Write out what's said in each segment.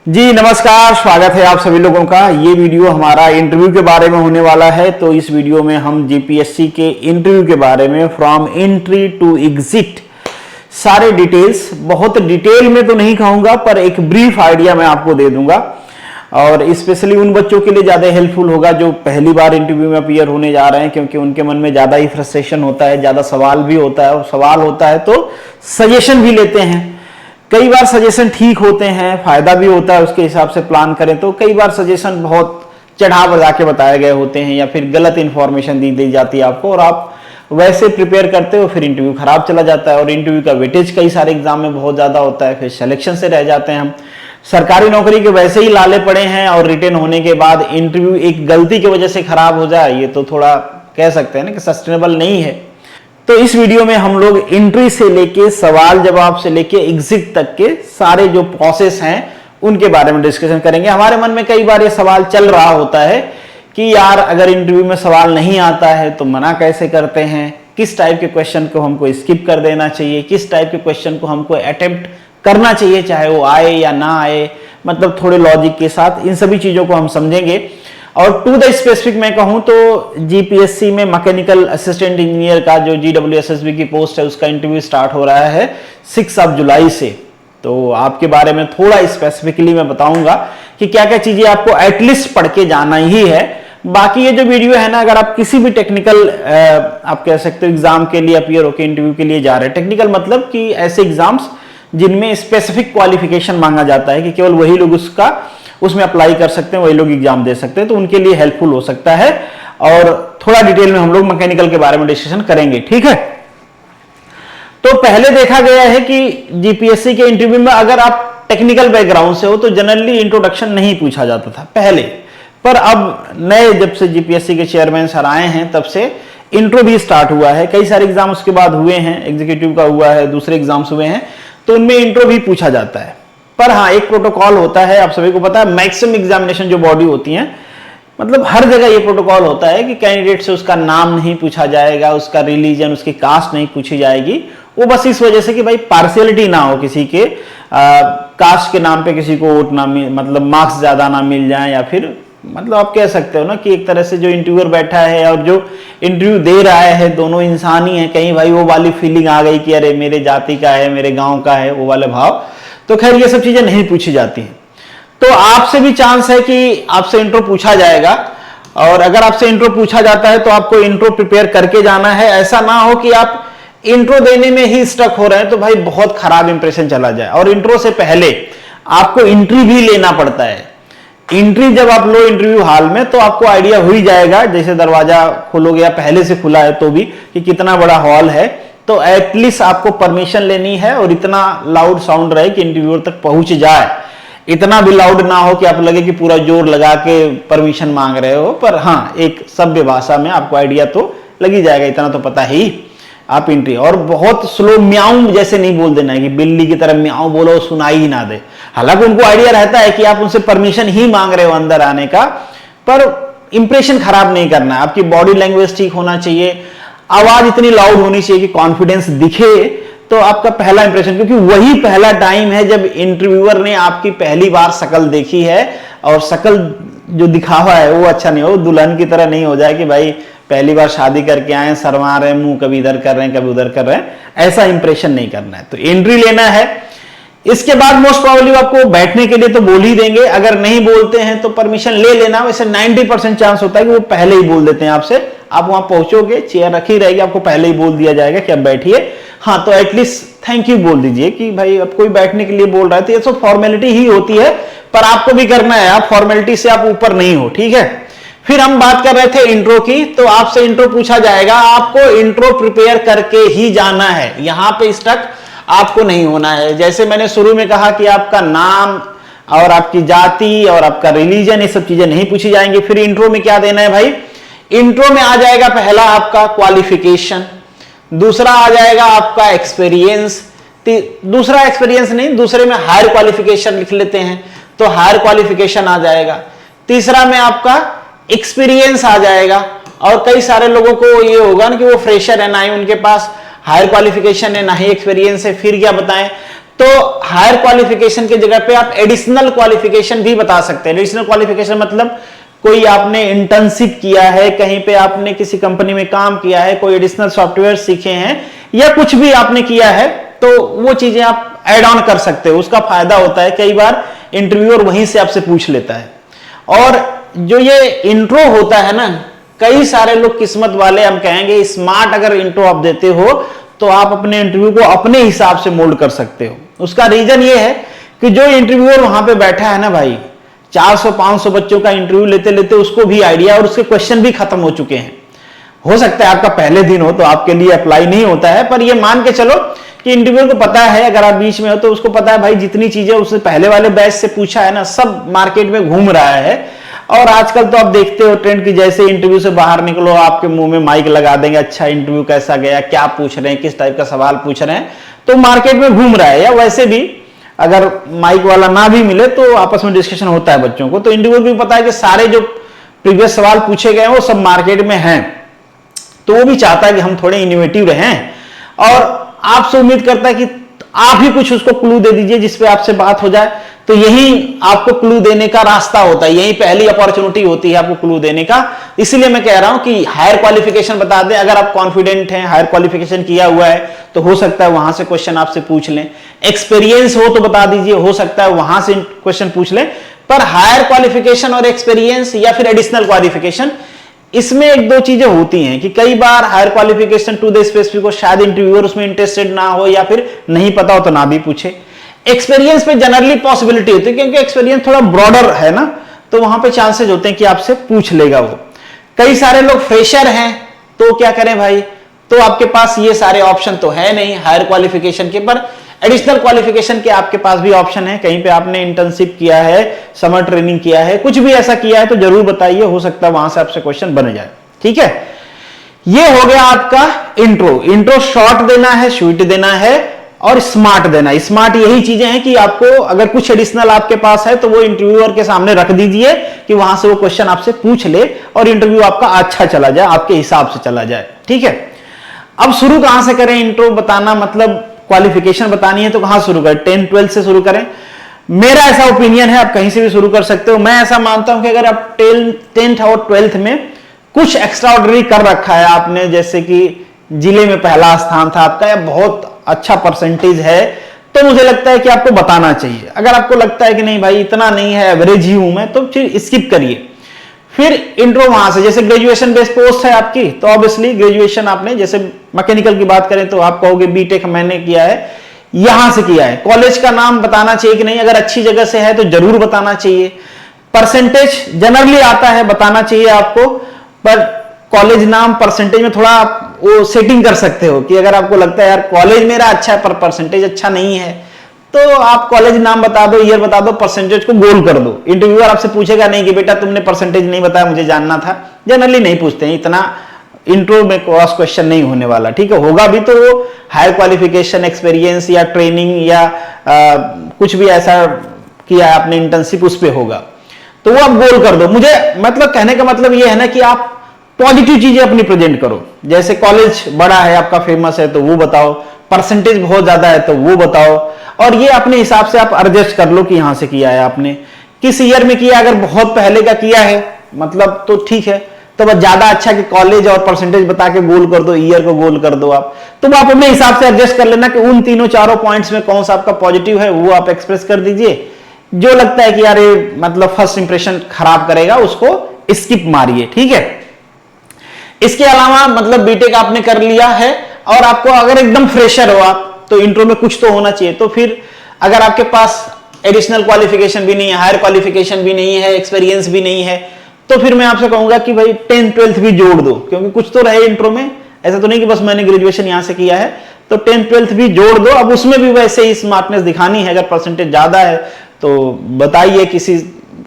जी नमस्कार, स्वागत है आप सभी लोगों का। ये वीडियो हमारा इंटरव्यू के बारे में होने वाला है। तो इस वीडियो में हम जीपीएससी के इंटरव्यू के बारे में फ्रॉम एंट्री टू एग्जिट सारे डिटेल्स, बहुत डिटेल में तो नहीं कहूंगा पर एक ब्रीफ आइडिया मैं आपको दे दूंगा और स्पेशली उन बच्चों के लिए ज़्यादा हेल्पफुल होगा जो पहली बार इंटरव्यू में अपीयर होने जा रहे हैं, क्योंकि उनके मन में ज़्यादा ही फ्रस्ट्रेशन होता है, ज़्यादा सवाल भी होता है और सवाल होता है तो सजेशन भी लेते हैं। कई बार सजेशन ठीक होते हैं, फायदा भी होता है, उसके हिसाब से प्लान करें तो कई बार सजेशन बहुत चढ़ा बढ़ा के बताए गए होते हैं या फिर गलत इंफॉर्मेशन दी जाती है आपको और आप वैसे प्रिपेयर करते हो, फिर इंटरव्यू खराब चला जाता है और इंटरव्यू का वेटेज कई सारे एग्जाम में बहुत ज़्यादा होता है, फिर सिलेक्शन से रह जाते हैं हम। सरकारी नौकरी के वैसे ही लाले पड़े हैं और रिटेन होने के बाद इंटरव्यू एक गलती की वजह से खराब हो जाए, ये तो थोड़ा कह सकते हैं ना कि सस्टेनेबल नहीं है। तो इस वीडियो में हम लोग एंट्री से लेके सवाल जवाब से लेके एग्जिट तक के सारे जो प्रोसेस हैं उनके बारे में डिस्कशन करेंगे। हमारे मन में कई बार ये सवाल चल रहा होता है कि यार अगर इंटरव्यू में सवाल नहीं आता है तो मना कैसे करते हैं, किस टाइप के क्वेश्चन को हमको स्किप कर देना चाहिए, किस टाइप के क्वेश्चन को हमको अटेम्प्ट करना चाहिए चाहे वो आए या ना आए, मतलब थोड़े लॉजिक के साथ इन सभी चीजों को हम समझेंगे। और टू द स्पेसिफिक मैं कहूं तो जीपीएससी में मैकेनिकल असिस्टेंट इंजीनियर का जो जीडब्ल्यूएसएसबी की पोस्ट है उसका इंटरव्यू स्टार्ट हो रहा है 6 जुलाई से। तो आपके बारे में थोड़ा स्पेसिफिकली मैं बताऊंगा कि क्या क्या चीजें आपको एटलीस्ट पढ़ के जाना ही है। बाकी ये जो वीडियो है ना, अगर आप किसी भी टेक्निकल आप कह सकते हो एग्जाम के लिए अपीयर होकर इंटरव्यू के लिए जा रहे हैं, टेक्निकल मतलब कि ऐसे एग्जाम्स जिनमें स्पेसिफिक क्वालिफिकेशन मांगा जाता है कि केवल वही लोग उसमें अप्लाई कर सकते हैं, वही लोग एग्जाम दे सकते हैं, तो उनके लिए हेल्पफुल हो सकता है। और थोड़ा डिटेल में हम लोग मैकेनिकल के बारे में डिस्कशन करेंगे, ठीक है। तो पहले देखा गया है कि जीपीएससी के इंटरव्यू में अगर आप टेक्निकल बैकग्राउंड से हो तो जनरली इंट्रोडक्शन नहीं पूछा जाता था पहले, पर अब नए जब से जीपीएससी के चेयरमैन सर आए हैं तब से इंट्रो भी स्टार्ट हुआ है। कई सारे एग्जाम उसके बाद हुए हैं, एग्जीक्यूटिव का हुआ है, दूसरे एग्जाम्स हुए हैं, तो उनमें इंट्रो भी पूछा जाता है। पर हाँ, एक प्रोटोकॉल होता है, आप सभी को पता है, मैक्सिमम एग्जामिनेशन जो बॉडी होती है, मतलब हर जगह ये प्रोटोकॉल होता है कि कैंडिडेट से उसका नाम नहीं पूछा जाएगा, उसका रिलीजन, उसकी कास्ट नहीं पूछी जाएगी। वो बस इस वजह से कि भाई पार्शियलिटी ना हो, किसी के कास्ट के नाम पे किसी को वोट ना मिल, मतलब मार्क्स ज्यादा ना मिल जाए, या फिर मतलब आप कह सकते हो ना कि एक तरह से जो इंटरव्यूअर बैठा है और जो इंटरव्यू दे रहा है दोनों इंसान ही है, कहीं भाई वो वाली फीलिंग आ गई कि अरे मेरे जाति का है, मेरे गांव का है, वो वाले भाव। तो खैर ये सब चीजें नहीं पूछी जाती हैं। तो आपसे भी चांस है कि आपसे इंट्रो पूछा जाएगा, और अगर आपसे इंट्रो पूछा जाता है तो आपको इंट्रो प्रिपेयर करके जाना है। ऐसा ना हो कि आप इंट्रो देने में ही स्टक हो रहे हैं तो भाई बहुत खराब इंप्रेशन चला जाए। और इंट्रो से पहले आपको एंट्री भी लेना पड़ता है। एंट्री जब आप लो इंटरव्यू हॉल में तो आपको आइडिया हो ही जाएगा, जैसे दरवाजा खोलोगे या पहले से खुला है तो भी, कि कितना बड़ा हॉल है। तो एटलीस्ट आपको परमिशन लेनी है और इतना लाउड साउंड रहे कि इंटरव्यूअर तक पहुंच जाए। इतना भी लाउड ना हो कि आप लगे कि पूरा जोर लगा के परमिशन मांग रहे हो, पर हाँ एक सभ्य भाषा में आपको आइडिया तो लगी जाएगा, इतना तो पता ही। आप एंट्री और बहुत स्लो म्याऊं जैसे नहीं बोल देना है कि बिल्ली की तरह म्याऊं बोलो सुनाई ही ना दे। हालांकि उनको आइडिया रहता है कि आप उनसे परमिशन ही मांग रहे हो अंदर आने का, पर इंप्रेशन खराब नहीं करना है। आपकी बॉडी लैंग्वेज ठीक होना चाहिए, आवाज इतनी लाउड होनी चाहिए कि कॉन्फिडेंस दिखे, तो आपका पहला इंप्रेशन, क्योंकि वही पहला टाइम है जब इंटरव्यूअर ने आपकी पहली बार शक्ल देखी है, और शक्ल जो दिखावा है वो अच्छा नहीं हो, दुल्हन की तरह नहीं हो जाए कि भाई पहली बार शादी करके आए, शर्मा रहे, मुंह कभी इधर कर रहे हैं कभी उधर कर रहे हैं, ऐसा इंप्रेशन नहीं करना है। तो एंट्री लेना है। इसके बाद मोस्ट प्रोबेबली आपको बैठने के लिए तो बोल ही देंगे, अगर नहीं बोलते हैं तो परमिशन ले लेना। वैसे 90% चांस होता है कि वो पहले ही बोल देते हैं आपसे। आप वहां पहुंचोगे, चेयर रखी रहेगी, आपको पहले ही बोल दिया जाएगा कि आप बैठिए। हाँ, तो एटलीस्ट थैंक यू बोल दीजिए कि भाई अब कोई बैठने के लिए बोल रहा है, तो ये सब फॉर्मेलिटी ही होती है, पर आपको भी करना है। आप फॉर्मेलिटी से आप ऊपर नहीं हो, ठीक है। फिर हम बात कर रहे थे इंट्रो की, तो आपसे इंट्रो पूछा जाएगा, आपको इंट्रो प्रिपेयर करके ही जाना है, यहां पे स्टक आपको नहीं होना है। जैसे मैंने शुरू में कहा कि आपका नाम और आपकी जाति और आपका रिलीजन, ये सब चीजें नहीं पूछी जाएंगी। फिर इंट्रो में क्या देना है भाई, इंट्रो में आ जाएगा पहला आपका क्वालिफिकेशन, दूसरा आ जाएगा आपका एक्सपीरियंस, दूसरा एक्सपीरियंस नहीं, दूसरे में हायर क्वालिफिकेशन लिख लेते हैं तो हायर क्वालिफिकेशन आ जाएगा, तीसरा में आपका एक्सपीरियंस आ जाएगा। और कई सारे लोगों को ये होगा ना कि वो फ्रेशर है, ना ही उनके पास हायर क्वालिफिकेशन है ना ही एक्सपीरियंस है, फिर क्या बताएं। तो हायर क्वालिफिकेशन की जगह पे आप एडिशनल क्वालिफिकेशन भी बता सकते हैं। एडिशनल क्वालिफिकेशन मतलब कोई आपने इंटर्नशिप किया है, कहीं पे आपने किसी कंपनी में काम किया है, कोई एडिशनल सॉफ्टवेयर सीखे हैं या कुछ भी आपने किया है, तो वो चीजें आप ऐड ऑन कर सकते हो। उसका फायदा होता है, कई बार इंटरव्यूअर वहीं से आपसे पूछ लेता है। और जो ये इंट्रो होता है ना, कई सारे लोग किस्मत वाले, हम कहेंगे स्मार्ट, अगर इंट्रो आप देते हो तो आप अपने इंटरव्यू को अपने हिसाब से मोल्ड कर सकते हो। उसका रीजन ये है कि जो इंटरव्यूअर वहां पे बैठा है ना भाई, 400-500 बच्चों का इंटरव्यू लेते लेते उसको भी आइडिया और उसके क्वेश्चन भी खत्म हो चुके हैं। हो सकता है आपका पहले दिन हो तो आपके लिए अप्लाई नहीं होता है, पर ये मान के चलो कि इंटरव्यूअर को पता है, अगर आप बीच में हो तो उसको पता है भाई जितनी चीजें उसने पहले वाले बैच से पूछा है ना, सब मार्केट में घूम रहा है। और आजकल तो आप देखते हो ट्रेंड की, जैसे इंटरव्यू से बाहर निकलो आपके मुंह में माइक लगा देंगे, अच्छा इंटरव्यू कैसा गया, क्या पूछ रहे हैं, किस टाइप का सवाल पूछ रहे हैं, तो मार्केट में घूम रहा है। या वैसे भी अगर माइक वाला ना भी मिले तो आपस में डिस्कशन होता है बच्चों को, तो इंटरव्यू भी पता है कि सारे जो प्रीवियस सवाल पूछे गए वो सब मार्केट में हैं, तो वो भी चाहता है कि हम थोड़े इनोवेटिव रहें और आपसे उम्मीद करता है कि आप ही कुछ उसको क्लू दे दीजिए जिसपे आपसे बात हो जाए। तो यही आपको क्लू देने का रास्ता होता है, यही पहली अपॉर्चुनिटी होती है आपको क्लू देने का। इसलिए मैं कह रहा हूं कि हायर क्वालिफिकेशन बता दें। अगर आप कॉन्फिडेंट हैं, हायर क्वालिफिकेशन किया हुआ है, तो हो सकता है वहां से क्वेश्चन आपसे पूछ लें। एक्सपीरियंस हो तो बता दीजिए, हो सकता है वहां से क्वेश्चन पूछ लें। पर हायर क्वालिफिकेशन और एक्सपीरियंस या फिर एडिशनल क्वालिफिकेशन, इसमें एक दो चीजें होती हैं कि कई बार higher qualification to the specific हो, शायद इंटरव्यूअर उसमें इंटरेस्टेड ना हो या फिर नहीं पता हो तो ना भी पूछे। एक्सपीरियंस पे जनरली पॉसिबिलिटी होती है, क्योंकि एक्सपीरियंस थोड़ा ब्रॉडर है ना, तो वहां पे चांसेस होते हैं कि आपसे पूछ लेगा वो। कई सारे लोग फ्रेशर हैं, तो क्या करें भाई, तो आपके पास ये सारे ऑप्शन तो है नहीं हायर क्वालिफिकेशन के, पर एडिशनल क्वालिफिकेशन के आपके पास भी ऑप्शन है। कहीं पे आपने इंटर्नशिप किया है, समर ट्रेनिंग किया है, कुछ भी ऐसा किया है तो जरूर बताइए, हो सकता है वहां से आपसे क्वेश्चन बन जाए। ठीक है, ये हो गया आपका इंट्रो। इंट्रो शॉर्ट देना है, स्वीट देना है और स्मार्ट देना। स्मार्ट यही चीजें हैं कि आपको अगर कुछ एडिशनल आपके पास है तो वो इंटरव्यूअर के सामने रख दीजिए कि वहां से वो क्वेश्चन आपसे पूछ ले और इंटरव्यू आपका अच्छा चला जाए, आपके हिसाब से चला जाए। ठीक है, अब शुरू कहां से करें इंट्रो बताना, मतलब क्वालिफिकेशन बतानी है तो कहां शुरू करें? 10-12 से शुरू करें। मेरा ऐसा ओपिनियन है, आप कहीं से भी शुरू कर सकते हो। मैं ऐसा मानता हूं कि अगर आप 10th और 12th में कुछ एक्स्ट्रा ऑर्डिनरी कर रखा है आपने, जैसे कि जिले में पहला स्थान था आपका या बहुत अच्छा परसेंटेज है, तो मुझे लगता है कि आपको बताना चाहिए। अगर आपको लगता है कि नहीं भाई इतना नहीं है, एवरेज ही हूं मैं, तो फिर स्किप करिए। फिर इंट्रो वहां से, जैसे ग्रेजुएशन बेस्ड पोस्ट है आपकी, तो ऑब्वियसली ग्रेजुएशन आपने, जैसे मैकेनिकल की बात करें तो आप कहोगे बीटेक मैंने किया है, यहां से किया है। कॉलेज का नाम बताना चाहिए कि नहीं, अगर अच्छी जगह से है तो जरूर बताना चाहिए। परसेंटेज जनरली आता है, बताना चाहिए आपको, पर कॉलेज नाम परसेंटेज में थोड़ा वो सेटिंग कर सकते हो कि अगर आपको लगता है यार कॉलेज मेरा अच्छा है पर परसेंटेज अच्छा नहीं है, तो आप कॉलेज नाम बता दो, ईयर बता दो, परसेंटेज को गोल कर दो। इंटरव्यूअर आपसे पूछेगा नहीं कि बेटा तुमने परसेंटेज नहीं बताया, मुझे जानना था। जनरली नहीं पूछते हैं, इतना इंट्रो में क्रॉस क्वेश्चन नहीं होने वाला। ठीक है, होगा भी तो वो हायर क्वालिफिकेशन, एक्सपीरियंस या ट्रेनिंग या कुछ भी ऐसा किया है आपने इंटर्नशिप, उस पर होगा, तो वो आप गोल कर दो। मुझे मतलब कहने का मतलब ये है ना कि आप पॉजिटिव चीजें अपनी प्रेजेंट करो। जैसे कॉलेज बड़ा है आपका, फेमस है, तो वो बताओ। परसेंटेज बहुत ज्यादा है तो वो बताओ। और ये अपने हिसाब से आप एडजस्ट कर लो कि यहां से किया है आपने, किस ईयर में किया। अगर बहुत पहले का किया है मतलब तो ठीक है, तो बस ज्यादा अच्छा कि कॉलेज और परसेंटेज बता के गोल कर दो, ईयर को गोल कर दो आप। तो वो आप अपने हिसाब से एडजस्ट कर लेना कि उन तीनों चारों पॉइंट्स में कौन सा आपका पॉजिटिव है, वो आप एक्सप्रेस कर दीजिए। जो लगता है कि यार ये मतलब फर्स्ट इंप्रेशन खराब करेगा, उसको स्किप मारिए। ठीक है, इसके अलावा मतलब बीटेक आपने कर लिया है और आपको अगर एकदम फ्रेशर हो आप, तो इंट्रो में कुछ तो होना चाहिए। तो फिर अगर आपके पास एडिशनल क्वालिफिकेशन भी नहीं है, हायर क्वालिफिकेशन भी नहीं है, एक्सपीरियंस भी नहीं है, तो फिर मैं आपसे कहूंगा कि भाई 10th-12th भी जोड़ दो, क्योंकि कुछ तो रहे इंट्रो में। ऐसा तो नहीं कि बस मैंने ग्रेजुएशन यहां से किया है, तो 10th-12th भी जोड़ दो। अब उसमें भी वैसे ही स्मार्टनेस दिखानी है, अगर परसेंटेज ज्यादा है तो बताइए, किसी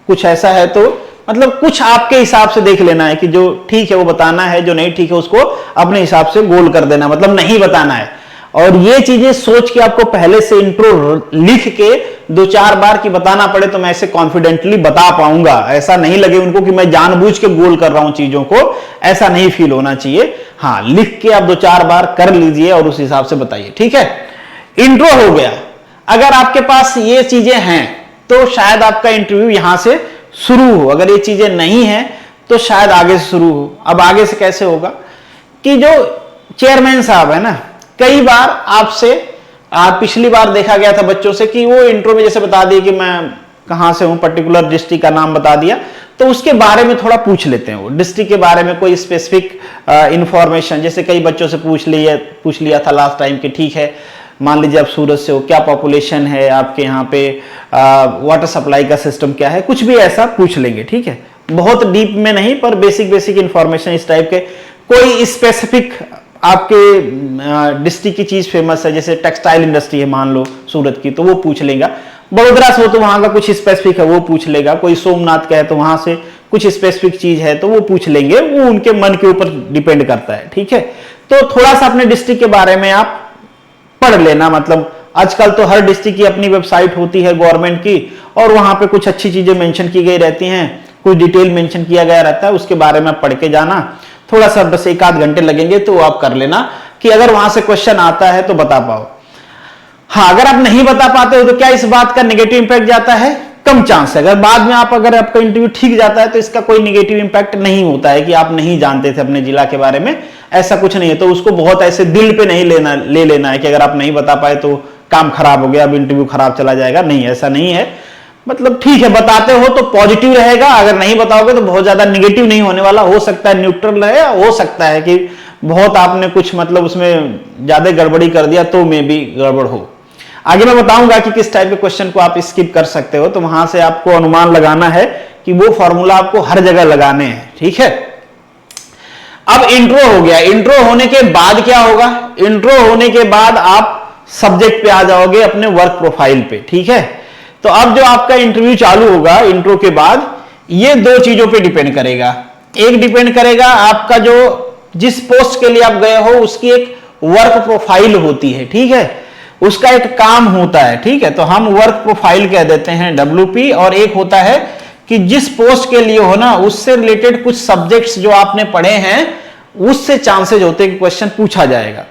कुछ ऐसा है तो मतलब कुछ आपके हिसाब से देख लेना है कि जो ठीक है वो बताना है, जो नहीं ठीक है उसको अपने हिसाब से गोल कर देना, मतलब नहीं बताना है। और ये चीजें सोच के आपको पहले से इंट्रो लिख के 2-4 बार की बताना पड़े तो मैं ऐसे कॉन्फिडेंटली बता पाऊंगा, ऐसा नहीं लगे उनको कि मैं जानबूझ के गोल कर रहा हूं चीजों को, ऐसा नहीं फील होना चाहिए। हाँ, लिख के आप 2-4 बार कर लीजिए और उस हिसाब से बताइए। ठीक है, इंट्रो हो गया। अगर आपके पास ये चीजें हैं तो शायद आपका इंटरव्यू यहां से शुरू हो, अगर ये चीजें नहीं है तो शायद आगे से शुरू हो। अब आगे से कैसे होगा कि जो चेयरमैन साहब है ना, कई बार आपसे पिछली बार देखा गया था बच्चों से कि वो इंट्रो में जैसे बता दिए कि मैं कहां से हूं, पर्टिकुलर डिस्ट्रिक्ट का नाम बता दिया, तो उसके बारे में थोड़ा पूछ लेते हैं। वो डिस्ट्रिक्ट के बारे में कोई स्पेसिफिक इंफॉर्मेशन, जैसे कई बच्चों से पूछ लिया था लास्ट टाइम कि ठीक है मान लीजिए आप सूरत से हो, क्या पॉपुलेशन है आपके यहाँ पे, वाटर सप्लाई का सिस्टम क्या है, कुछ भी ऐसा पूछ लेंगे। ठीक है, बहुत डीप में नहीं पर बेसिक इंफॉर्मेशन इस टाइप के। कोई स्पेसिफिक आपके डिस्ट्रिक्ट की चीज फेमस है, जैसे टेक्सटाइल इंडस्ट्री है मान लो सूरत की, तो वो पूछ लेगा। बड़ोदरा से हो तो वहां का कुछ स्पेसिफिक है वो पूछ लेगा। कोई सोमनाथ का है तो वहां से कुछ स्पेसिफिक चीज है तो वो पूछ लेंगे। वो उनके मन के ऊपर डिपेंड करता है। ठीक है, तो थोड़ा सा अपने डिस्ट्रिक्ट के बारे में आप पढ़ लेना। मतलब आजकल तो हर डिस्ट्रिक्ट की अपनी वेबसाइट होती है गवर्नमेंट की, और वहां पे कुछ अच्छी चीजें मेंशन की गई रहती हैं, कुछ डिटेल मेंशन किया गया रहता है, उसके बारे में पढ़ के जाना। थोड़ा सा बस 1-8 घंटे लगेंगे तो आप कर लेना कि अगर वहां से क्वेश्चन आता है तो बता पाओ। हाँ, अगर आप नहीं बता पाते हो तो क्या इस बात का नेगेटिव इंपैक्ट जाता है? कम चांस है। अगर बाद में अगर आपका इंटरव्यू ठीक जाता है तो इसका कोई नेगेटिव इंपैक्ट नहीं होता है कि आप नहीं जानते थे अपने जिला के बारे में, ऐसा कुछ नहीं है। तो उसको बहुत ऐसे दिल पे नहीं ले लेना है कि अगर आप नहीं बता पाए तो काम खराब हो गया, अब इंटरव्यू खराब चला जाएगा। नहीं, ऐसा नहीं है। मतलब ठीक है, बताते हो तो पॉजिटिव रहेगा, अगर नहीं बताओगे तो बहुत ज्यादा निगेटिव नहीं होने वाला। हो सकता है न्यूट्रल रहे, हो सकता है कि बहुत आपने कुछ मतलब उसमें ज्यादा गड़बड़ी कर दिया तो मे भी गड़बड़ हो। आगे मैं बताऊंगा कि किस टाइप के क्वेश्चन को आप स्किप कर सकते हो, तो वहां से आपको अनुमान लगाना है कि वो फॉर्मूला आपको हर जगह लगाने हैं। ठीक है, अब इंट्रो हो गया। इंट्रो होने के बाद क्या होगा? इंट्रो होने के बाद आप सब्जेक्ट पे आ जाओगे, अपने वर्क प्रोफाइल पे। ठीक है, तो अब जो आपका इंटरव्यू चालू होगा इंट्रो के बाद, ये 2 चीजों पे डिपेंड करेगा। एक डिपेंड करेगा आपका जो जिस पोस्ट के लिए आप गए हो उसकी एक वर्क प्रोफाइल होती है। ठीक है, उसका एक काम होता है। ठीक है, तो हम वर्क प्रोफाइल कह देते हैं WP। और एक होता है कि जिस पोस्ट के लिए हो ना, उससे रिलेटेड कुछ सब्जेक्ट्स जो आपने पढ़े हैं उससे चांसेस होते हैं कि क्वेश्चन पूछा जाएगा।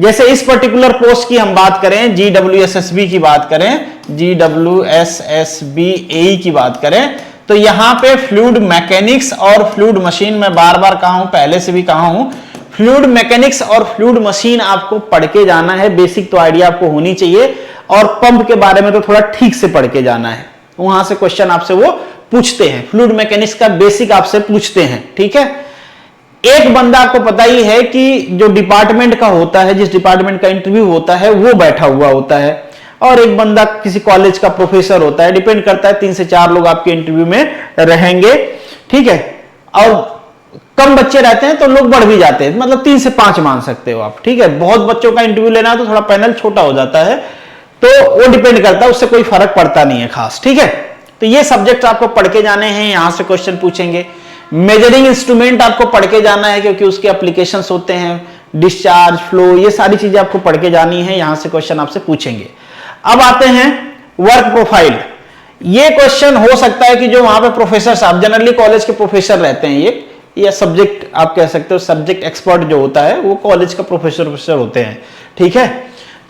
जैसे इस पर्टिकुलर पोस्ट की हम बात करें, GWSSB की बात करें, GWSSB AE की बात करें, तो यहां पे फ्लूइड मैकेनिक्स और फ्लूइड मशीन, मैं बार बार कहा हूं, पहले से भी कहा हूं, फ्लूइड मैकेनिक्स और फ्लूइड मशीन आपको पढ़ के जाना है। बेसिक तो आइडिया आपको होनी चाहिए, और पंप के बारे में तो थोड़ा ठीक से पढ़ के जाना है। वहां से क्वेश्चन आपसे वो पूछते हैं, फ्लूइड मैकेनिक्स का बेसिक आपसे पूछते हैं। ठीक है, एक बंदा आपको पता ही है कि जो डिपार्टमेंट का होता है, जिस डिपार्टमेंट का इंटरव्यू होता है वो बैठा हुआ होता है, और एक बंदा किसी कॉलेज का प्रोफेसर होता है। डिपेंड करता है, 3 से 4 लोग आपके इंटरव्यू में रहेंगे। ठीक है, और कम बच्चे रहते हैं तो लोग बढ़ भी जाते हैं, मतलब 3 से 5 मान सकते हो आप। ठीक है, बहुत बच्चों का इंटरव्यू लेना है तो थोड़ा पैनल छोटा हो जाता है, तो वो डिपेंड करता है, उससे कोई फर्क पड़ता नहीं है खास। ठीक है, तो ये सब्जेक्ट आपको पढ़ के जाने हैं, यहां से क्वेश्चन पूछेंगे। मेजरिंग इंस्ट्रूमेंट आपको पढ़ के जाना है, क्योंकि उसके एप्लीकेशंस होते हैं, डिस्चार्ज, फ्लो, ये सारी चीजें आपको पढ़ के जानी है, यहां से क्वेश्चन आपसे पूछेंगे। अब आते हैं वर्क प्रोफाइल। ये क्वेश्चन हो सकता है कि जो वहां पे प्रोफेसर साहब, जनरली कॉलेज के प्रोफेसर रहते हैं, ये सब्जेक्ट आप कह सकते हो, सब्जेक्ट एक्सपर्ट जो होता है वो कॉलेज का प्रोफेसर होते हैं। ठीक है,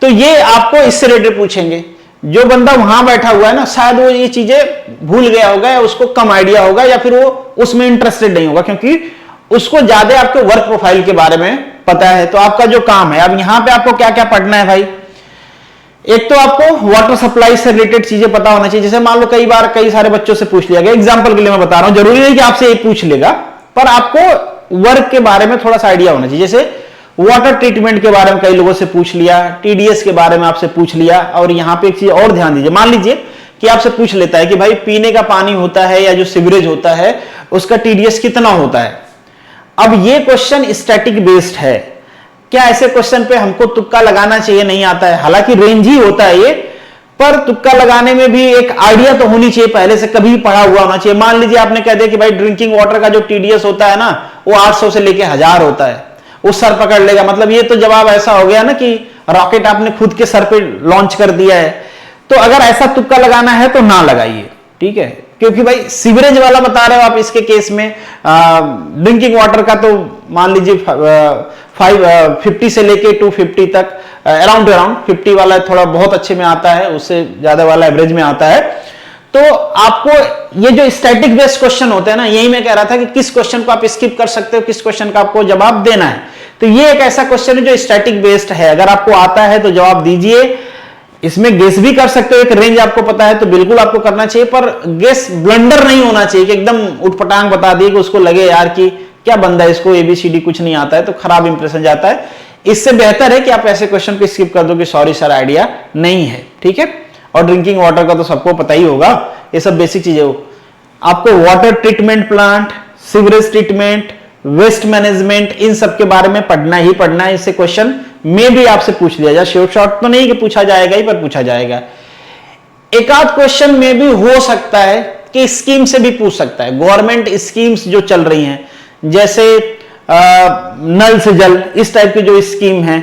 तो ये आपको इससे रिलेटेड पूछेंगे। जो बंदा वहां बैठा हुआ है ना, शायद वो ये चीजें भूल गया होगा, या उसको कम आइडिया होगा, या फिर वो उसमें इंटरेस्टेड नहीं होगा, क्योंकि उसको ज्यादा आपके वर्क प्रोफाइल के बारे में पता है। तो आपका जो काम है, अब यहां पे आपको क्या क्या पढ़ना है भाई? एक तो आपको वाटर सप्लाई से रिलेटेड चीजें पता होना चाहिए। जैसे मान लो कई सारे बच्चों से पूछ लिया गया, एग्जाम्पल के लिए मैं बता रहा हूं, जरूरी नहीं कि आपसे ये पूछ लेगा, पर आपको वर्क के बारे में थोड़ा सा आइडिया होना चाहिए। जैसे वाटर ट्रीटमेंट के बारे में कई लोगों से पूछ लिया, TDS के बारे में आपसे पूछ लिया। और यहां पे एक चीज और ध्यान दीजिए, मान लीजिए कि आपसे पूछ लेता है कि भाई पीने का पानी होता है या जो सीवरेज होता है उसका TDS कितना होता है। अब ये क्वेश्चन स्टैटिक बेस्ड है, क्या ऐसे क्वेश्चन पे हमको तुक्का लगाना चाहिए? नहीं आता है, हालांकि रेंज ही होता है ये, पर तुक्का लगाने में भी एक आइडिया तो होनी चाहिए, पहले से कभी पढ़ा हुआ होना चाहिए। मान लीजिए आपने कह दिया कि भाई ड्रिंकिंग वाटर का जो TDS होता है ना, वो 800 से लेके 1000 होता है, उस सर पकड़ लेगा। मतलब ये तो जवाब ऐसा हो गया ना कि रॉकेट आपने खुद के सर पे लॉन्च कर दिया है। तो अगर ऐसा तुक्का लगाना है तो ना लगाइए। ठीक है, क्योंकि भाई सीवरेज वाला बता रहे हो आप, इसके केस में ड्रिंकिंग वाटर का तो मान लीजिए 50 से लेके 250 तक अराउंड 50 वाला थोड़ा बहुत अच्छे में आता है, उससे ज्यादा वाला एवरेज में आता है। तो आपको ये जो स्टैटिक बेस्ड क्वेश्चन होते हैं ना, यही मैं कह रहा था कि किस क्वेश्चन को आप स्किप कर सकते हो, किस क्वेश्चन का आपको जवाब देना है। तो ये एक ऐसा क्वेश्चन है जो स्टैटिक बेस्ड है, अगर आपको आता है तो जवाब दीजिए। इसमें गेस भी कर सकते हो, एक रेंज आपको पता है तो बिल्कुल आपको करना चाहिए, पर गेस ब्लंडर नहीं होना चाहिए कि एकदम उठपटांग बता दिए कि उसको लगे यार कि क्या बंदा है, इसको एबीसीडी कुछ नहीं आता है, तो खराब इंप्रेशन जाता है। इससे बेहतर है कि आप ऐसे क्वेश्चन को स्किप कर दो कि सॉरी सर आइडिया नहीं है, ठीक है। और ड्रिंकिंग वाटर का तो सबको पता ही होगा, ये सब बेसिक चीजें हो। आपको water treatment plant, sewerage treatment, waste management, इन सब के बारे में पढ़ना ही पढ़ना है। इससे क्वेश्चन में भी आपसे पूछ लिया जाए, शॉर्ट तो नहीं कि पूछा जाएगा ही, पर पूछा जाएगा। एक आध क्वेश्चन में भी हो सकता है कि स्कीम से भी पूछ सकता है, गवर्नमेंट स्कीम्स जो चल रही हैं, जैसे नल से जल, इस टाइप की जो स्कीम है,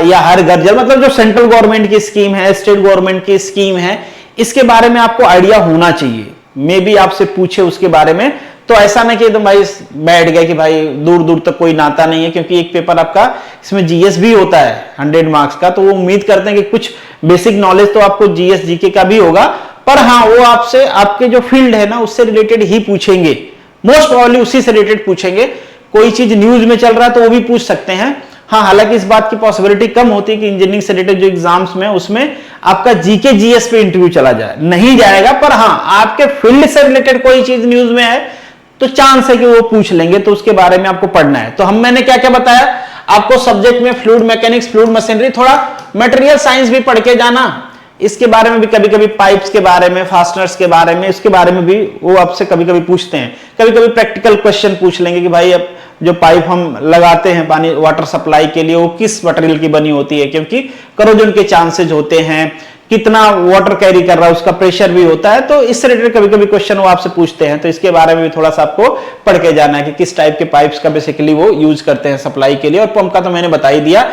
या हर घर जल, मतलब जो सेंट्रल गवर्नमेंट की स्कीम है, स्टेट गवर्नमेंट की स्कीम है, इसके बारे में आपको आइडिया होना चाहिए। मे भी आपसे पूछे उसके बारे में, तो ऐसा नहीं कि तुम भाई बैठ गए कि भाई दूर दूर तक कोई नाता नहीं है, क्योंकि एक पेपर आपका इसमें जीएस भी होता है 100 मार्क्स का, तो वो उम्मीद करते हैं कि कुछ बेसिक नॉलेज तो आपको जीएस जीके का भी होगा, पर हाँ वो आपसे आपके जो फील्ड है ना उससे रिलेटेड ही पूछेंगे, मोस्ट प्रोबेबली उसी से रिलेटेड पूछेंगे। कोई चीज न्यूज में चल रहा है तो वो भी पूछ सकते हैं। हाँ, हालांकि इस बात की पॉसिबिलिटी कम होती है कि इंजीनियरिंग से रिलेटेड जो एग्जाम्स में उसमें आपका जीके जीएस पे इंटरव्यू चला जाए, नहीं जाएगा, पर हाँ आपके फील्ड से रिलेटेड कोई चीज न्यूज में है तो चांस है कि वो पूछ लेंगे, तो उसके बारे में आपको पढ़ना है। तो मैंने क्या क्या बताया आपको, सब्जेक्ट में फ्लूइड मैकेनिक्स, फ्लूइड मशीनरी, थोड़ा मटेरियल साइंस भी पढ़ के जाना, इसके बारे में भी कभी कभी पाइप्स के बारे में, फास्टनर्स के बारे में, इसके बारे में भी वो आपसे कभी कभी पूछते हैं। कभी कभी प्रैक्टिकल क्वेश्चन पूछ लेंगे कि भाई अब जो पाइप हम लगाते हैं पानी वाटर सप्लाई के लिए वो किस मटेरियल की बनी होती है, क्योंकि करोजन के चांसेस होते हैं, कितना वाटर कैरी कर रहा है उसका प्रेशर भी होता है, तो इससे रिलेटेड कभी कभी क्वेश्चन वो आपसे पूछते हैं। तो इसके बारे में भी थोड़ा सा आपको पढ़ के जाना है कि किस टाइप के पाइप्स का बेसिकली वो यूज करते हैं सप्लाई के लिए। और पंप का तो मैंने बता ही दिया।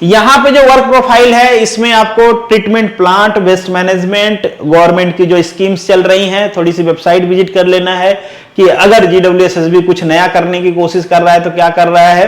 यहां पे जो वर्क प्रोफाइल है इसमें आपको treatment plant, waste management, government की जो स्कीम्स चल रही हैं, थोड़ी सी वेबसाइट विजिट कर लेना है कि अगर जीडब्ल्यूएसएसबी कुछ नया करने की कोशिश कर रहा है तो क्या कर रहा है।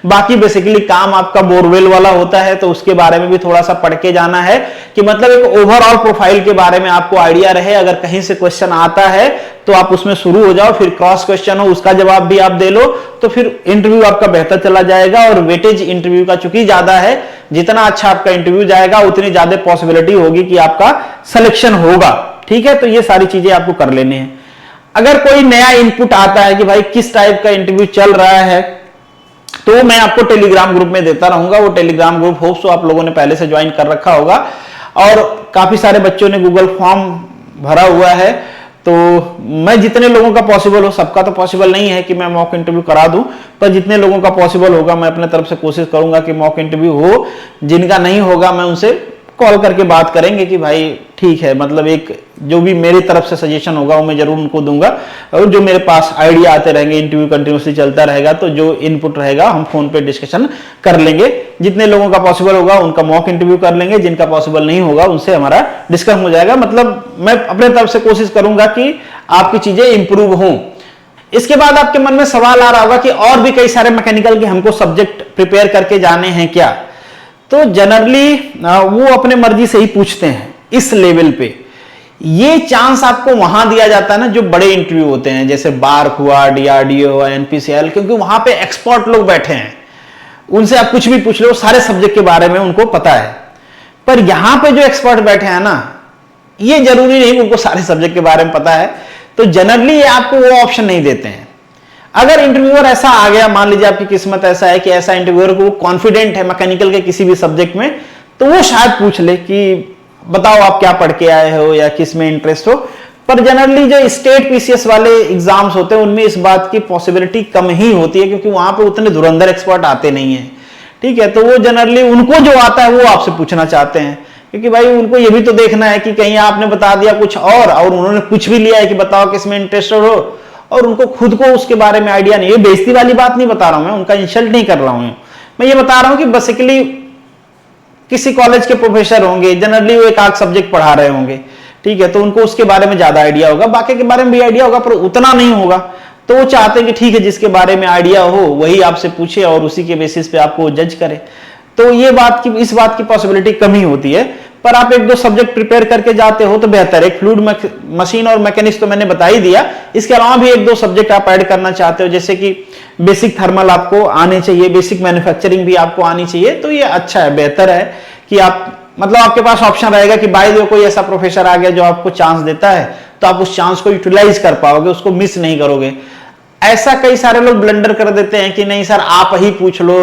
बाकी बेसिकली काम आपका बोरवेल वाला होता है, तो उसके बारे में भी थोड़ा सा पढ़ के जाना है कि मतलब एक ओवरऑल प्रोफाइल के बारे में आपको आइडिया रहे। अगर कहीं से क्वेश्चन आता है तो आप उसमें शुरू हो जाओ, फिर क्रॉस क्वेश्चन हो उसका जवाब भी आप दे लो, तो फिर इंटरव्यू आपका बेहतर चला जाएगा। और वेटेज इंटरव्यू का चूंकि ज्यादा है, जितना अच्छा आपका इंटरव्यू जाएगा उतनी ज्यादा पॉसिबिलिटी होगी कि आपका सिलेक्शन होगा, ठीक है। तो ये सारी चीजें आपको कर लेनी है। अगर कोई नया इनपुट आता है कि भाई किस टाइप का इंटरव्यू चल रहा है, तो मैं आपको टेलीग्राम ग्रुप में देता रहूंगा। वो टेलीग्राम ग्रुप होप्स आप लोगों ने पहले से ज्वाइन कर रखा होगा, और काफी सारे बच्चों ने गूगल फॉर्म भरा हुआ है। तो मैं जितने लोगों का पॉसिबल हो, सबका तो पॉसिबल नहीं है कि मैं मॉक इंटरव्यू करा दूं, पर जितने लोगों का पॉसिबल होगा मैं अपने तरफ से कोशिश करूंगा कि मॉक इंटरव्यू हो। जिनका नहीं होगा मैं उनसे कॉल करके बात करेंगे कि भाई ठीक है, मतलब एक जो भी मेरी तरफ से सजेशन होगा वो मैं जरूर उनको दूंगा। और जो मेरे पास आइडिया आते रहेंगे, इंटरव्यू कंटिन्यूसली चलता रहेगा, तो जो इनपुट रहेगा हम फोन पे डिस्कशन कर लेंगे। जितने लोगों का पॉसिबल होगा उनका मॉक इंटरव्यू कर लेंगे, जिनका पॉसिबल नहीं होगा उनसे हमारा डिस्कशन हो जाएगा। मतलब मैं अपने तरफ से कोशिश करूंगा कि आपकी चीजें इंप्रूव हों। इसके बाद आपके मन में सवाल आ रहा होगा कि और भी कई सारे मैकेनिकल के हमको सब्जेक्ट प्रिपेयर करके जाने हैं क्या। तो जनरली वो अपने मर्जी से ही पूछते हैं इस लेवल पे। ये चांस आपको वहां दिया जाता है ना जो बड़े इंटरव्यू होते हैं, जैसे बार्क हुआ, डीआरडीओ हुआ, एनपीसीएल, क्योंकि वहां पे एक्सपर्ट लोग बैठे हैं, उनसे आप कुछ भी पूछ लो, सारे सब्जेक्ट के बारे में उनको पता है। पर यहां पे जो एक्सपर्ट बैठे हैं ना, ये जरूरी नहीं उनको सारे सब्जेक्ट के बारे में पता है, तो जनरली ये आपको वो ऑप्शन नहीं देते हैं। अगर इंटरव्यूअर ऐसा आ गया, मान लीजिए आपकी किस्मत ऐसा है कि ऐसा इंटरव्यूअर को कॉन्फिडेंट है मैकेनिकल के किसी भी सब्जेक्ट में, तो वो शायद पूछ ले कि बताओ आप क्या पढ़ के आए हो या किस में इंटरेस्ट हो। पर जनरली जो स्टेट पीसीएस वाले एग्जाम्स होते हैं उनमें इस बात की पॉसिबिलिटी कम ही होती है, क्योंकि वहां पे उतने धुरंधर एक्सपर्ट आते नहीं है, ठीक है। तो वो जनरली उनको जो आता है वो आपसे पूछना चाहते हैं, क्योंकि भाई उनको ये भी तो देखना है कि कहीं आपने बता दिया कुछ और उन्होंने पूछ भी लिया है कि बताओ किस में इंटरेस्टेड हो, और उनको खुद को उसके बारे में आइडिया नहीं है। बेइज्जती वाली बात नहीं बता रहा हूं मैं, उनका इंसल्ट नहीं कर रहा हूं मैं ये बता रहा हूं कि बेसिकली किसी कॉलेज के प्रोफेसर होंगे, जनरली वो एक आध सब्जेक्ट पढ़ा रहे होंगे, ठीक है, तो उनको उसके बारे में ज्यादा आइडिया होगा, बाकी के बारे में भी आइडिया होगा पर उतना नहीं होगा। तो वो चाहते हैं कि ठीक है जिसके बारे में आइडिया हो वही आपसे पूछे और उसी के बेसिस पे आपको जज करे। तो ये इस बात की पॉसिबिलिटी कमी होती है। पर आप एक दो सब्जेक्ट प्रिपेयर करके जाते हो तो बेहतर है। एक फ्लूइड मशीन और मैकेनिक्स तो मैंने बता ही दिया, इसके अलावा भी एक दो सब्जेक्ट आप ऐड करना चाहते हो, जैसे कि बेसिक थर्मल आपको आने चाहिए, बेसिक मैन्युफैक्चरिंग भी आपको आनी चाहिए, तो ये अच्छा है, बेहतर है कि आप मतलब आपके पास ऑप्शन रहेगा कि बाय द वे कोई ऐसा प्रोफेसर आ गया जो आपको चांस देता है तो आप उस चांस को यूटिलाइज कर पाओगे, उसको मिस नहीं करोगे। ऐसा कई सारे लोग ब्लंडर कर देते हैं कि नहीं सर आप ही पूछ लो,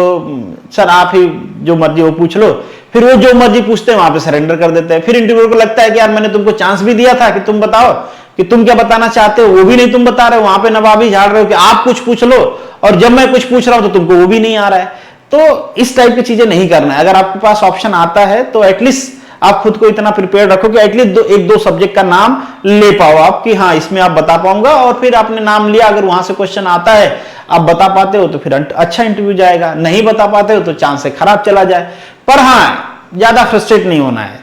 सर आप ही जो मर्जी वो पूछ लो, फिर वो जो मर्जी पूछते हैं वहां पे सरेंडर कर देते हैं। फिर इंटरव्यूअर को लगता है कि यार मैंने तुमको चांस भी दिया था कि तुम बताओ कि तुम क्या बताना चाहते हो, वो भी नहीं तुम बता रहे हो, वहां पे नवाबी झाड़ रहे हो कि आप कुछ पूछ लो, और जब मैं कुछ पूछ रहा हूं तो तुमको वो भी नहीं आ रहा है। तो इस टाइप की चीजें नहीं करना है। अगर आपके पास ऑप्शन आता है तो एटलीस्ट आप खुद को इतना प्रिपेयर रखो कि एटलीस्ट एक दो सब्जेक्ट का नाम ले पाओ आप कि हाँ इसमें आप बता पाऊंगा, और फिर आपने नाम लिया, अगर वहां से क्वेश्चन आता है आप बता पाते हो तो फिर अच्छा इंटरव्यू जाएगा, नहीं बता पाते हो तो चांस से खराब चला जाए। पर हाँ ज्यादा फ्रस्ट्रेट नहीं होना है।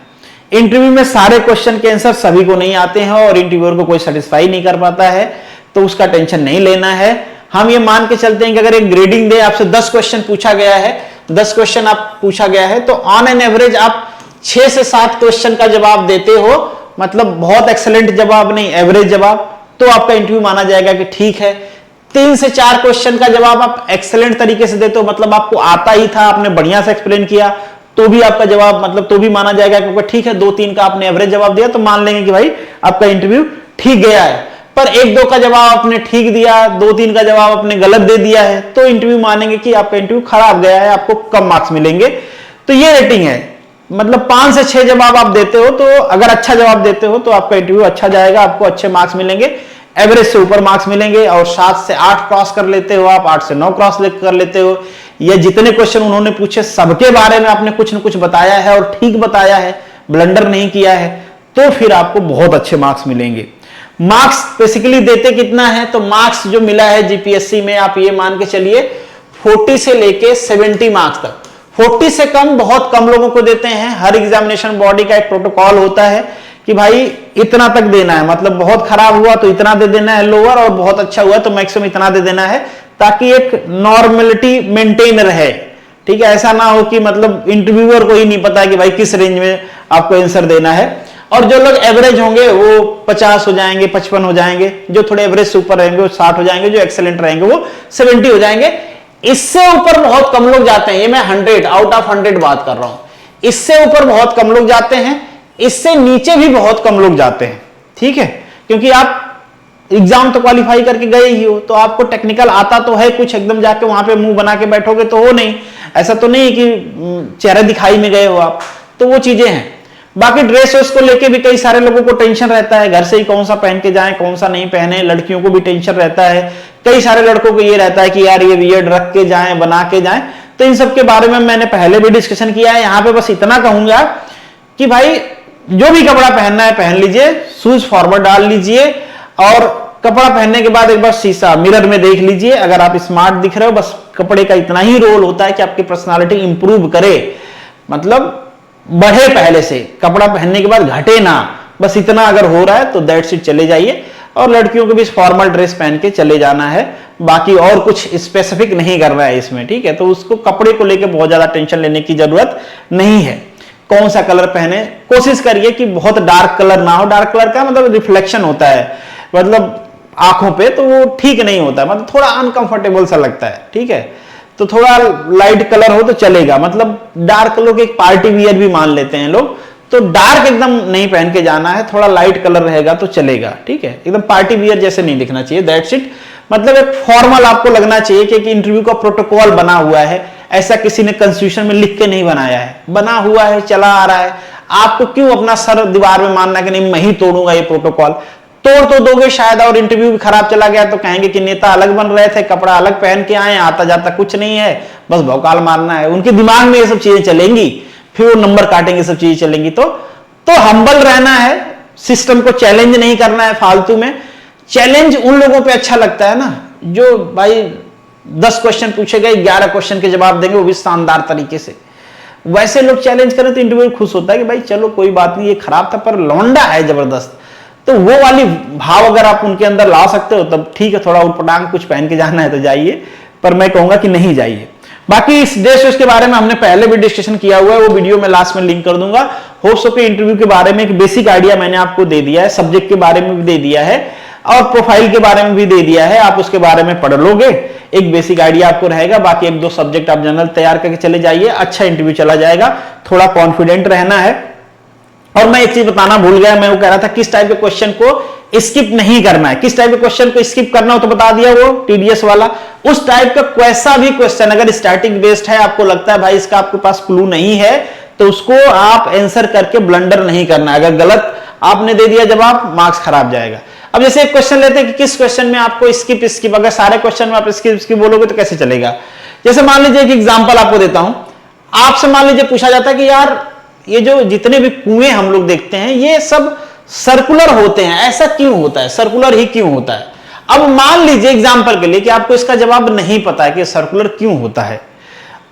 इंटरव्यू में सारे क्वेश्चन के आंसर सभी को नहीं आते हैं और इंटरव्यूअर को कोई सेटिस्फाई नहीं कर पाता है, तो उसका टेंशन नहीं लेना है। हम ये मान के चलते हैं कि अगर एक ग्रेडिंग दे, आपसे 10 क्वेश्चन पूछा गया है, 10 क्वेश्चन आप पूछा गया है, तो ऑन एन एवरेज आप 6 से 7 क्वेश्चन का जवाब देते हो, मतलब बहुत एक्सेलेंट जवाब नहीं, एवरेज जवाब, तो आपका इंटरव्यू माना जाएगा कि ठीक है। 3 से 4 क्वेश्चन का जवाब आप एक्सेलेंट तरीके से देते हो, मतलब आपको आता ही था, आपने बढ़िया से एक्सप्लेन किया, तो भी आपका जवाब मतलब तो भी माना जाएगा क्योंकि ठीक है 2-3 का आपने एवरेज जवाब दिया, तो मान लेंगे कि भाई आपका इंटरव्यू ठीक गया है। पर 1-2 का जवाब आपने ठीक दिया, 2-3 का जवाब आपने गलत दे दिया है, तो इंटरव्यू मानेंगे कि आपका इंटरव्यू खराब गया है, आपको कम मार्क्स मिलेंगे। तो ये रेटिंग है, मतलब 5 से 6 जवाब आप देते हो, तो अगर अच्छा जवाब देते हो तो आपका इंटरव्यू अच्छा जाएगा, आपको अच्छे मार्क्स मिलेंगे, एवरेज से ऊपर मार्क्स मिलेंगे। और 7 से 8 क्रॉस कर लेते हो आप, 8 से 9 क्रॉस कर लेते हो, या जितने क्वेश्चन उन्होंने पूछे सबके बारे में आपने कुछ न कुछ बताया है और ठीक बताया है, ब्लंडर नहीं किया है, तो फिर आपको बहुत अच्छे मार्क्स मिलेंगे। मार्क्स बेसिकली देते कितना है, तो मार्क्स जो मिला है जीपीएससी में आप ये मान के चलिए 40 से लेके 70 मार्क्स तक। 40 से कम बहुत कम लोगों को देते हैं। हर एग्जामिनेशन बॉडी का एक प्रोटोकॉल होता है कि भाई इतना तक देना है, मतलब बहुत खराब हुआ तो इतना दे देना है लोअर, और बहुत अच्छा हुआ तो मैक्सिमम इतना दे देना है, ताकि एक नॉर्मेलिटी मेंटेन रहे। ठीक है, ऐसा ना हो कि मतलब इंटरव्यूअर को ही नहीं पता कि भाई किस रेंज में आपको आंसर देना है। और जो लोग एवरेज होंगे वो 50 हो जाएंगे, 55 हो जाएंगे, जो थोड़े एवरेज से ऊपर रहेंगे वो 60 हो जाएंगे, जो एक्सेलेंट रहेंगे वो 70 हो जाएंगे। इससे ऊपर बहुत कम लोग जाते हैं, ये मैं 100 आउट ऑफ 100 बात कर रहा हूं। इससे ऊपर बहुत कम लोग जाते हैं, इससे नीचे भी बहुत कम लोग जाते हैं। ठीक है, क्योंकि आप एग्जाम तो क्वालिफाई करके गए ही हो, तो आपको टेक्निकल आता तो है कुछ, एकदम जाके वहां पे मुंह बना के बैठोगे तो हो नहीं, ऐसा तो नहीं कि चेहरा दिखाई में गए हो आप, तो वो चीजें हैं। बाकी ड्रेस वेस को लेके भी कई सारे लोगों को टेंशन रहता है, घर से ही कौन सा पहन के जाएं, कौन सा नहीं पहने। लड़कियों को भी टेंशन रहता है, कई सारे लड़कों को ये रहता है कि यार ये वियर्ड रख के जाएं, बना के जाएं। तो इन सब के बारे में मैंने पहले भी डिस्कशन किया है। यहां पे बस इतना कहूंगा कि भाई जो भी कपड़ा पहनना है पहन लीजिए, शूज फॉरवर्ड डाल लीजिए, और कपड़ा पहनने के बाद एक बार शीशा मिरर में देख लीजिए। अगर आप स्मार्ट दिख रहे हो, बस कपड़े का इतना ही रोल होता है कि आपकी पर्सनालिटी इंप्रूव करे, मतलब बढ़े पहले से, कपड़ा पहनने के बाद घटे ना, बस इतना अगर हो रहा है तो दैट्स इट, चले जाइए। और लड़कियों को भी फॉर्मल ड्रेस पहन के चले जाना है, बाकी और कुछ स्पेसिफिक नहीं करना है इसमें। ठीक है, तो उसको कपड़े को लेकर बहुत ज्यादा टेंशन लेने की जरूरत नहीं है। कौन सा कलर पहने, कोशिश करिए कि बहुत डार्क कलर ना हो। डार्क कलर का मतलब रिफ्लेक्शन होता है, मतलब आंखों पे, तो वो ठीक नहीं होता, मतलब थोड़ा अनकंफर्टेबल सा लगता है। ठीक है, तो थोड़ा लाइट कलर हो तो चलेगा, मतलब डार्क कलर के एक पार्टी वियर भी मान लेते हैं लोग, तो डार्क एकदम नहीं पहन के जाना है, थोड़ा लाइट कलर रहेगा तो चलेगा। ठीक है, एकदम पार्टी वियर जैसे नहीं दिखना चाहिए, दैट्स इट। मतलब एक फॉर्मल आपको लगना चाहिए कि इंटरव्यू का प्रोटोकॉल बना हुआ है, ऐसा किसी ने कॉन्स्टिट्यूशन में लिख के नहीं बनाया है, बना हुआ है, चला आ रहा है। आपको क्यों अपना सर दीवार में मानना कि नहीं मैं ही तोड़ूंगा ये प्रोटोकॉल? तोड़ तो दोगे शायद, और इंटरव्यू भी खराब चला गया तो कहेंगे कि नेता अलग बन रहे थे, कपड़ा अलग पहन के आए, आता जाता कुछ नहीं है, बस भौकाल मारना है। उनके दिमाग में ये सब चीजें चलेंगी, फिर वो नंबर काटेंगे, सब चीजें चलेंगी। तो हम्बल रहना है, सिस्टम को चैलेंज नहीं करना है फालतू में। चैलेंज उन लोगों पे अच्छा लगता है ना जो भाई 10 क्वेश्चन पूछे गए, 11 क्वेश्चन के जवाब देंगे, वो भी शानदार तरीके से। वैसे लोग चैलेंज करें तो इंटरव्यू खुश होता है कि भाई चलो कोई बात नहीं, ये खराब था पर लौंडा है जबरदस्त। तो वो वाली भाव अगर आप उनके अंदर ला सकते हो तब ठीक है, थोड़ा उटपटांग कुछ पहन के जाना है तो जाइए, पर मैं कहूंगा कि नहीं जाइए। बाकी इस देश के बारे में हमने पहले भी डिस्कशन किया हुआ है, वो वीडियो में लास्ट में लिंक कर दूंगा। होप्स के इंटरव्यू के बारे में एक बेसिक आइडिया मैंने आपको दे दिया है, सब्जेक्ट के बारे में भी दे दिया है और प्रोफाइल के बारे में भी दे दिया है। आप उसके बारे में पढ़ लोगे, एक बेसिक आइडिया आपको रहेगा। बाकी एक दो सब्जेक्ट आप जनरल तैयार करके चले जाइए, अच्छा इंटरव्यू चला जाएगा। थोड़ा कॉन्फिडेंट रहना है। और मैं एक चीज बताना भूल गया, मैं वो कह रहा था किस टाइप के क्वेश्चन को स्किप नहीं करना है, किस टाइप के क्वेश्चन को स्किप करना हो तो बता दिया, वो टीडीएस वाला। उस टाइप का कैसा भी क्वेश्चन अगर स्टैटिक बेस्ड है, आपको लगता है भाई इसका आपके पास क्लू नहीं है, तो उसको आप आंसर करके ब्लंडर नहीं करना है। अगर गलत आपने दे दिया जवाब, मार्क्स खराब जाएगा। अब जैसे एक क्वेश्चन लेते हैं कि किस क्वेश्चन में आपको स्किप, अगर सारे क्वेश्चन में आप स्किप बोलोगे तो कैसे चलेगा। जैसे मान लीजिए एक एग्जांपल आपको देता हूं, आपसे मान लीजिए पूछा जाता है कि यार ये जो जितने भी कुएं हम लोग देखते हैं ये सब सर्कुलर होते हैं, ऐसा क्यों होता है, सर्कुलर ही क्यों होता है। अब मान लीजिए एग्जांपल के लिए कि आपको इसका जवाब नहीं पता है कि सर्कुलर क्यों होता है,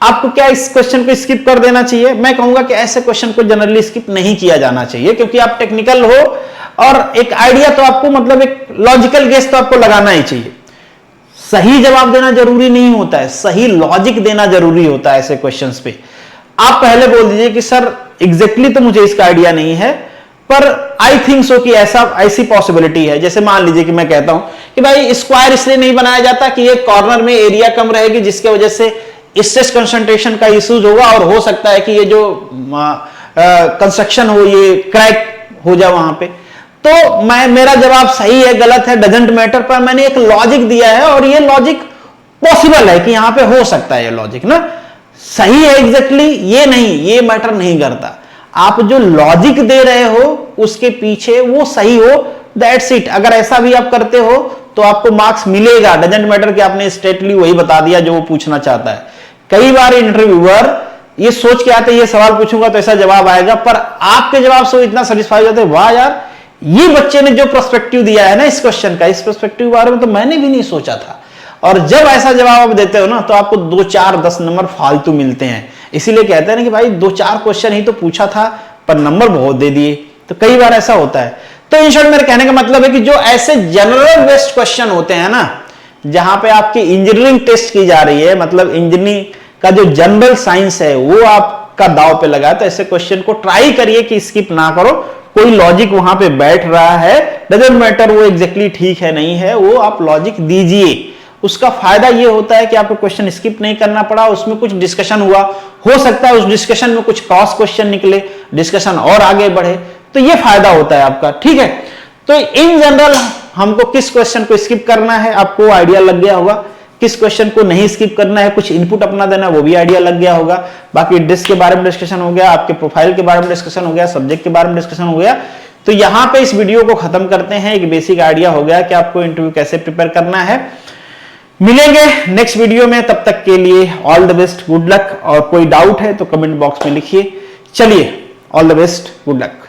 आपको क्या इस क्वेश्चन को स्किप कर देना चाहिए? मैं कहूंगा कि ऐसे क्वेश्चन को जनरली स्किप नहीं किया जाना चाहिए, क्योंकि आप टेक्निकल हो और एक आइडिया तो आपको, मतलब एक लॉजिकल गेस तो आपको लगाना ही चाहिए। सही जवाब देना जरूरी नहीं होता है, सही लॉजिक देना जरूरी होता है ऐसे क्वेश्चंस पे। आप पहले बोल दीजिए कि सर एग्जैक्टली तो मुझे इसका आइडिया नहीं है, पर आई थिंक सो कि ऐसी पॉसिबिलिटी है। जैसे मान लीजिए कि मैं कहता हूं कि भाई स्क्वायर इसलिए नहीं बनाया जाता कि ये कॉर्नर में एरिया कम रहेगी, जिसके वजह से स्ट्रेस कंसंट्रेशन का इश्यूज होगा और हो सकता है कि ये जो कंस्ट्रक्शन हो ये क्रैक हो जाए वहां पे। तो मेरा जवाब सही है गलत है डजंट मैटर, पर मैंने एक लॉजिक दिया है और ये लॉजिक पॉसिबल है कि यहां पे हो सकता है। ये लॉजिक ना सही है एग्जैक्टली ये नहीं, ये मैटर नहीं करता। आप जो लॉजिक दे रहे हो उसके पीछे वो सही हो, दैट्स इट। अगर ऐसा भी आप करते हो तो आपको मार्क्स मिलेगा, डजंट मैटर कि आपने स्ट्रेटली वही बता दिया जो वो पूछना चाहता है। कई बार इंटरव्यूअर ये सोच के आते ये सवाल पूछूंगा तो ऐसा जवाब आएगा, पर आपके जवाब से वो इतना सेटिस्फाई हो जाते हैं, वाह यार ये बच्चे ने जो पर्सपेक्टिव दिया है ना इस क्वेश्चन का, इस पर्सपेक्टिव के बारे में तो मैंने भी नहीं सोचा था। और जब ऐसा जवाब आप देते हो ना तो आपको 2, 4, 10 नंबर फालतू मिलते हैं। इसीलिए कहते हैं ना कि भाई 2, 4 क्वेश्चन ही तो पूछा था पर नंबर बहुत दे दिए। तो कई बार ऐसा होता है। तो इन शॉर्ट मेरे कहने का मतलब है कि जो ऐसे जनरल बेस्ड क्वेश्चन होते हैं ना, जहां पे आपकी इंजीनियरिंग टेस्ट की जा रही है, मतलब इंजीनियरिंग का जो जनरल साइंस है वो आपका दांव पे लगा है, तो ऐसे क्वेश्चन को ट्राई करिए कि स्किप ना करो। कोई लॉजिक वहां पे बैठ रहा है, डजंट मैटर वो एग्जैक्टली ठीक है नहीं है, वो आप लॉजिक दीजिए। उसका फायदा ये होता है कि आपको क्वेश्चन स्किप नहीं करना पड़ा, उसमें कुछ डिस्कशन हुआ, हो सकता है उस डिस्कशन में कुछ क्रॉस क्वेश्चन निकले, डिस्कशन और आगे बढ़े, तो ये फायदा होता है आपका। ठीक है, तो इन जनरल हमको किस क्वेश्चन को स्किप करना है आपको आइडिया लग गया होगा, किस क्वेश्चन को नहीं स्किप करना है, कुछ इनपुट अपना देना है वो भी आइडिया लग गया होगा। बाकी डिस्क के बारे में डिस्कशन हो गया, आपके प्रोफाइल के बारे में डिस्कशन हो गया, सब्जेक्ट के बारे में डिस्कशन हो गया। तो यहां पे इस वीडियो को खत्म करते हैं। एक बेसिक आइडिया हो गया कि आपको इंटरव्यू कैसे प्रिपेयर करना है। मिलेंगे नेक्स्ट वीडियो में, तब तक के लिए all the best, good luck. और कोई डाउट है तो कमेंट बॉक्स में लिखिए। चलिए, all the best, good luck.